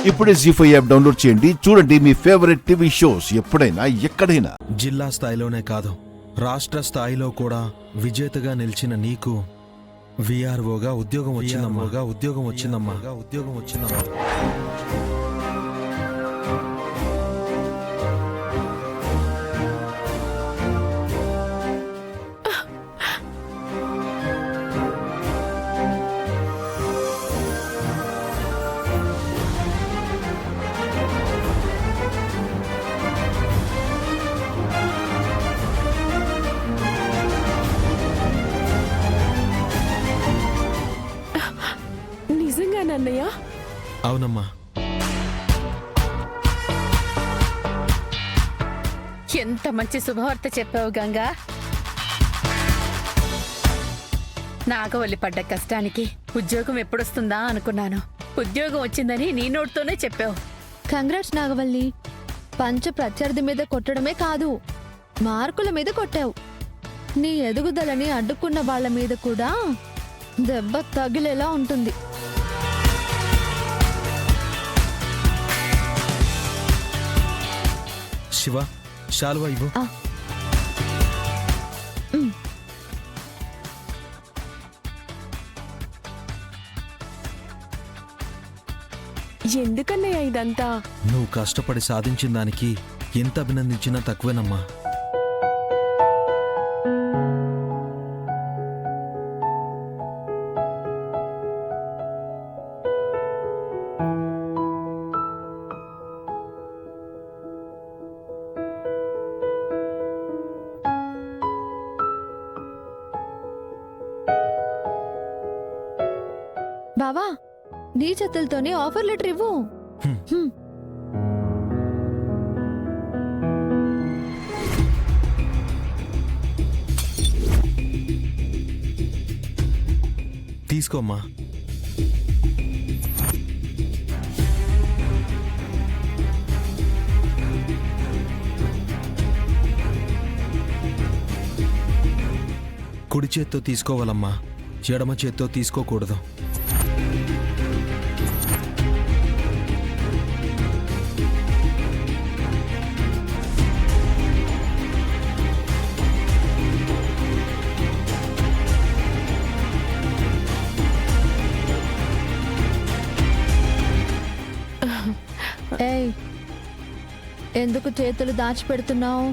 ఇప్పుడే జీ5 app download చేయండి. చూడండి మీ ఫేవరెట్ టీవీ షోస్ ఎప్పుడైనా ఎక్కడైనా. జిల్లా స్థాయిలోనే కాదు, రాష్ట్ర స్థాయిలో కూడా విజేతగా నిలిచిన నీకు విఆర్ఓగా ఉద్యోగం వచ్చిందమ్మా. నిజంగానన్నయ్య? అవునమ్మా. ఎంత మంచి శుభవార్త చెప్పావు గంగా. నాగవల్లి పడ్డ కష్టానికి ఉద్యోగం ఎప్పుడొస్తుందా అనుకున్నాను. ఉద్యోగం వచ్చిందని నీ నోటితోనే చెప్పావు. కంగ్రాట్స్ నాగవల్లి. పంచ ప్రత్యర్థి మీద కొట్టడమే కాదు, మార్కుల మీద కొట్టావు. నీ ఎదుగుదలని అడ్డుకున్న వాళ్ళ మీద కూడా దెబ్బ తగిలేలా ఉంటుంది. శివ, శాలువా ఇవ్వు. ఎందుకన్నయ్య ఇదంతా? నువ్వు కష్టపడి సాధించిన దానికి ఎంత అభినందించినా తక్కువేనమ్మా. బావా, నీ చేతులతోనే ఆఫర్ లెటర్ ఇవ్వు. తీసుకోమ్మా. కుడి చేత్తో తీసుకోవాలమ్మా, ఎడమ చేత్తో తీసుకోకూడదు. ఏయ్, ఎందుకు చేతులు దాచిపెడుతున్నావు?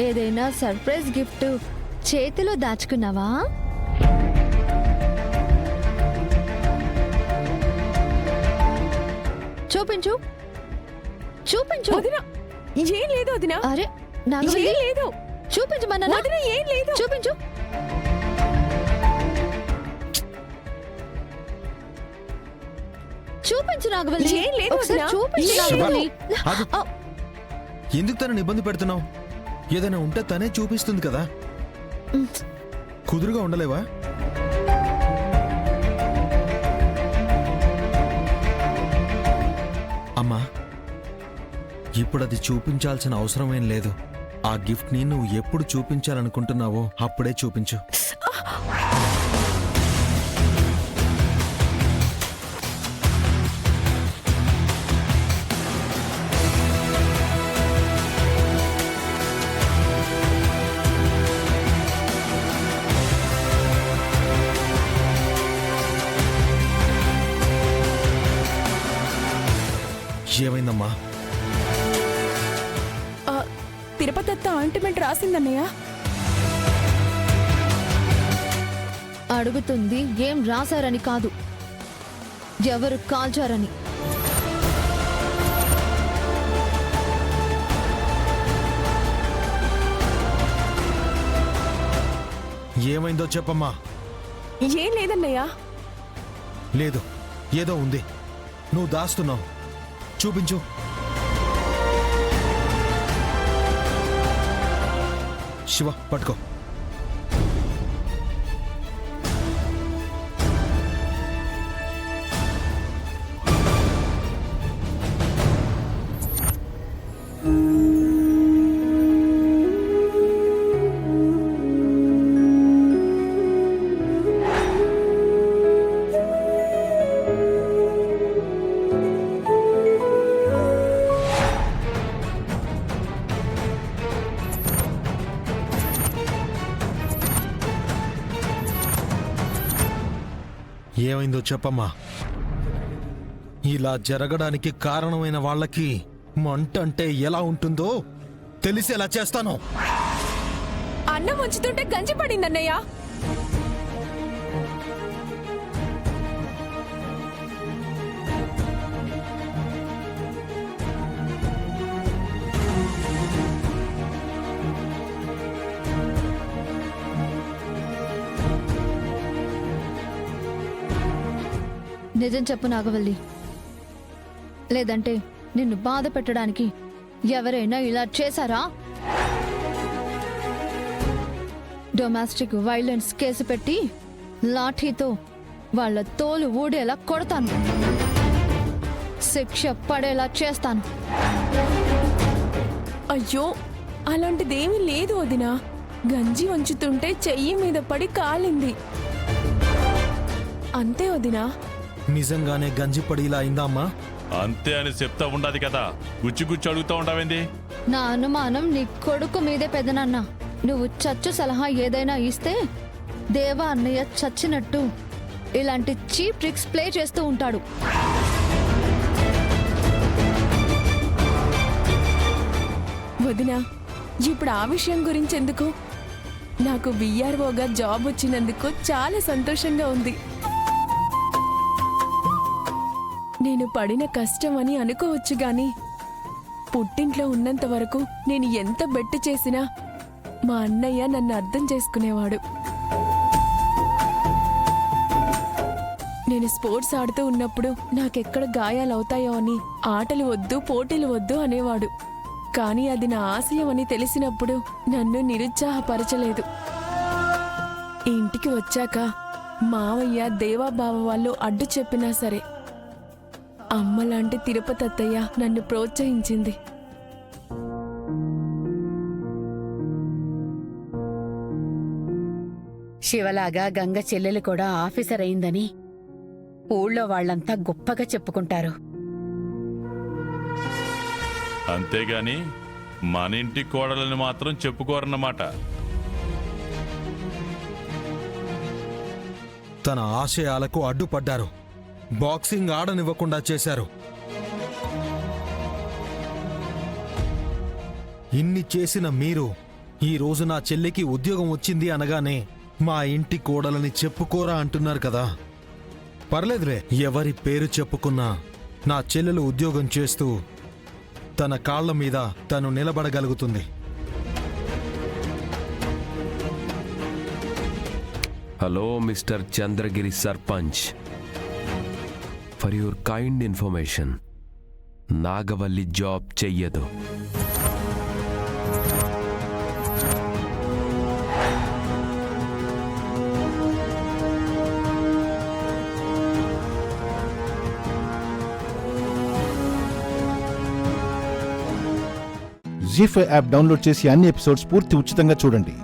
ఏదైనా సర్ప్రైజ్ గిఫ్ట్ చేతిలో దాచుకున్నావా? చూపించు చూపించు. ఏం లేదు వదినా. అరే ఏం లేదు. చూపించమన్నా. ఏం లేదు. చూపించు. చూపించు నాగవల్లి. ఏం లేదు ఒకసారి వదినా. చూపించు ఏం నాగవల్లి. ఆగు. ఎందుకు తనని ఇబ్బంది పెడుతున్నావు? ఏదైనా ఉంటే తనే చూపిస్తుంది కదా. కుదురుగా ఉండలేవా? అమ్మా, ఇప్పుడు అది చూపించాల్సిన అవసరమేం లేదు. ఆ గిఫ్ట్ ని నువ్వు ఎప్పుడు చూపించాలనుకుంటున్నావో అప్పుడే చూపించు. ఏమైందమ్మా? తిరుపతి ఆయింట్మెంట్ రాసిందన్నయ్య. అడుగుతుంది ఏం రాశారని కాదు, ఎవరు కాల్చారని. ఏమైందో చెప్పమ్మా. ఏం లేదన్నయ్య. లేదు, ఏదో ఉంది. నువ్వు దాస్తున్నావు. చూపించు. శివ, పట్టుకో. ఏమైందో చెప్పమ్మా. ఇలా జరగడానికి కారణమైన వాళ్ళకి మంట అంటే ఎలా ఉంటుందో తెలిసేలా చేస్తాను. అన్నం ఉంచుతుంటే గంజి పడిందన్నయ్య. నిజం చెప్పు నాగవల్లి, లేదంటే నిన్ను బాధ పెట్టడానికి ఎవరైనా ఇలా చేశారా? డొమెస్టిక్ వైలెన్స్ కేసు పెట్టి లాఠీతో వాళ్ళ తోలు ఊడేలా కొడతాను, శిక్ష పడేలా చేస్తాను. అయ్యో, అలాంటిదేమీ లేదు వదినా. గంజి వంచుతుంటే చెయ్యి మీద పడి కాలింది అంతే వదినా. నిజంగానే గంజిపడి ఇలా అయిందా అమ్మా? అంతే అని చెప్తా ఉండదు కదా, గుచ్చి గుచ్చి అడుగుతా ఉంటావేంది? నా అనుమానం నీ కొడుకు మీదే పెదనాన్న. నువ్వు చచ్చు సలహా ఏదైనా ఇస్తే దేవా అన్నయ్య చచ్చినట్టు ఇలాంటి చీప్ ట్రిక్స్ ప్లే చేస్తూ ఉంటాడు. వదినా, ఇప్పుడు ఆ విషయం గురించి ఎందుకు? నాకు విఆర్ఓగా జాబ్ వచ్చినందుకు చాలా సంతోషంగా ఉంది. నేను పడిన కష్టం అని అనుకోవచ్చు గాని పుట్టింట్లో ఉన్నంత వరకు నేను ఎంత బెట్టు చేసినా మా అన్నయ్య నన్ను అర్థం చేసుకునేవాడు. నేను స్పోర్ట్స్ ఆడుతూ ఉన్నప్పుడు నాకెక్కడ గాయాలవుతాయో అని ఆటలు వద్దు, పోటీలు వద్దు అనేవాడు. కానీ అది నా ఆశయం అని తెలిసినప్పుడు నన్ను నిరుత్సాహపరచలేదు. ఈ ఇంటికి వచ్చాక మావయ్య, దేవాబావ వాళ్ళు అడ్డు చెప్పినా సరే అమ్మలాంటి తిరుపతి అత్తయ్య నన్ను ప్రోత్సహించింది. శివలాగా గంగ చెల్లెలు కూడా ఆఫీసర్ అయిందని ఊళ్ళో వాళ్ళంతా గొప్పగా చెప్పుకుంటారు. అంతేగాని మన ఇంటి కోడలని మాత్రం చెప్పుకోరన్నమాట. తన ఆశయాలకు అడ్డుపడ్డారు, బాక్సింగ్ ఆడనివ్వకుండా చేశారు. ఇన్ని చేసిన మీరు ఈ రోజు నా చెల్లికి ఉద్యోగం వచ్చింది అనగానే మా ఇంటి కోడలని చెప్పుకోరా అంటున్నారు కదా. పర్లేదులే, ఎవరి పేరు చెప్పుకున్నా నా చెల్లెలు ఉద్యోగం చేస్తూ తన కాళ్ల మీద తను నిలబడగలుగుతుంది. Hello mister Chandragiri sarpanch, for your kind information, Nagavalli job చెయ్యదు. జీ5 యాప్ డౌన్లోడ్ చేసి అన్ని ఎపిసోడ్స్ పూర్తి ఉచితంగా చూడండి.